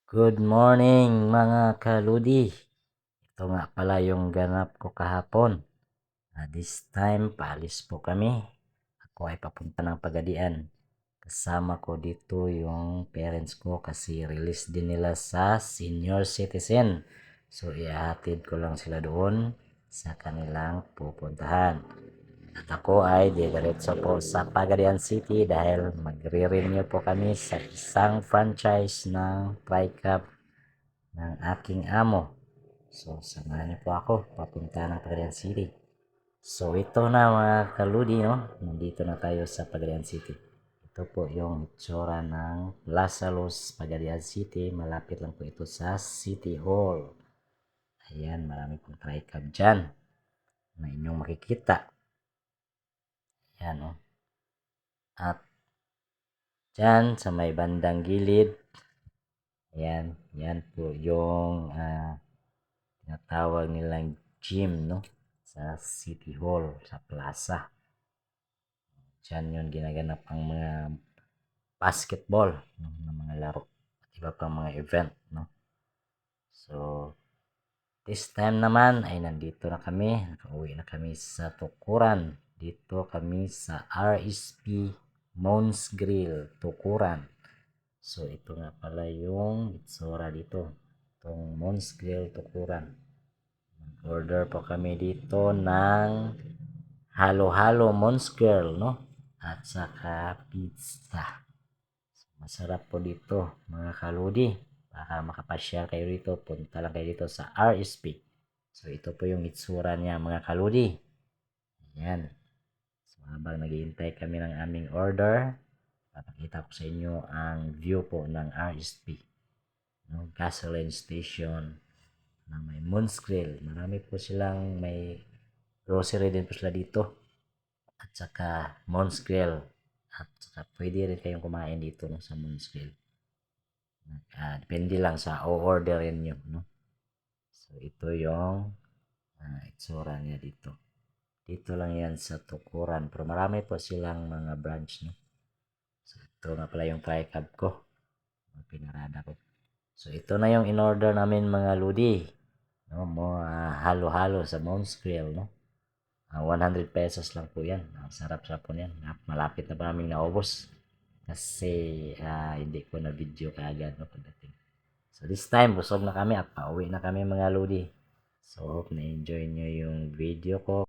Good morning mga kaludi. Ito nga pala yung ganap ko kahapon. This time, paalis po kami. Ako ay papunta ng Pagadian. Kasama ko dito yung parents ko kasi release din nila sa senior citizen. So, ihatid ko lang sila doon sa kanilang pupuntahan. At ako ay diretso po sa Pagadian City dahil magre-renew po kami sa isang franchise ng TriCab ng aking amo. So, samahan niyo po ako papunta ng Pagadian City. So, ito na mga kaludi, no? Nandito na tayo sa Pagadian City. Ito po yung itsura ng Plaza Los Pagadian City. Malapit lang po ito sa City Hall. Ayan, marami pong TriCab dyan na inyong makikita. Ayan, no? At dyan sa may bandang gilid, ayan, yan po yung tinatawag nilang gym, no? Sa City Hall, sa plaza. Diyan yun ginaganap ang mga basketball, no? Ng mga laro at iba pang mga event, no? So, this time naman ay nandito na kami, nakauwi na kami sa Tukuran. Dito kami sa RSP Mons Grill, Tukuran. So, ito nga pala yung itsura dito. Itong Mons Grill, Tukuran. Order po kami dito ng halo-halo Mons Grill, no? At saka pizza. Masarap po dito mga kaludi. Baka makapasyal kayo dito, punta lang kayo dito sa RSP. So ito po yung itsura niya mga kaludi. Ayan. So habang naghihintay kami ng aming order, papakita ko sa inyo ang view po ng RSP. No, gasoline station na may Moon's Grill. Marami po silang may grocery din po sila dito. At saka Moon's Grill. At saka pwede rin kayong kumain dito, no, sa Moon's Grill. Depende lang sa o-orderin nyo, no? So ito yung itsura niya dito. Dito lang yan sa Tukuran. Pero marami po silang mga branch, no? So ito nga pala yung TriCab ko. Pinarada ko. So ito na yung in-order namin mga ludi. No, halo-halo sa Mounts Grill, no? 100 pesos lang po yan. Sarap-sarap po yan. Malapit na pa namin naubos. Kasi hindi ko na video kaagad, no, pagdating. So this time, busog na kami at pauwi na kami mga lodi. So hope na-enjoy nyo yung video ko.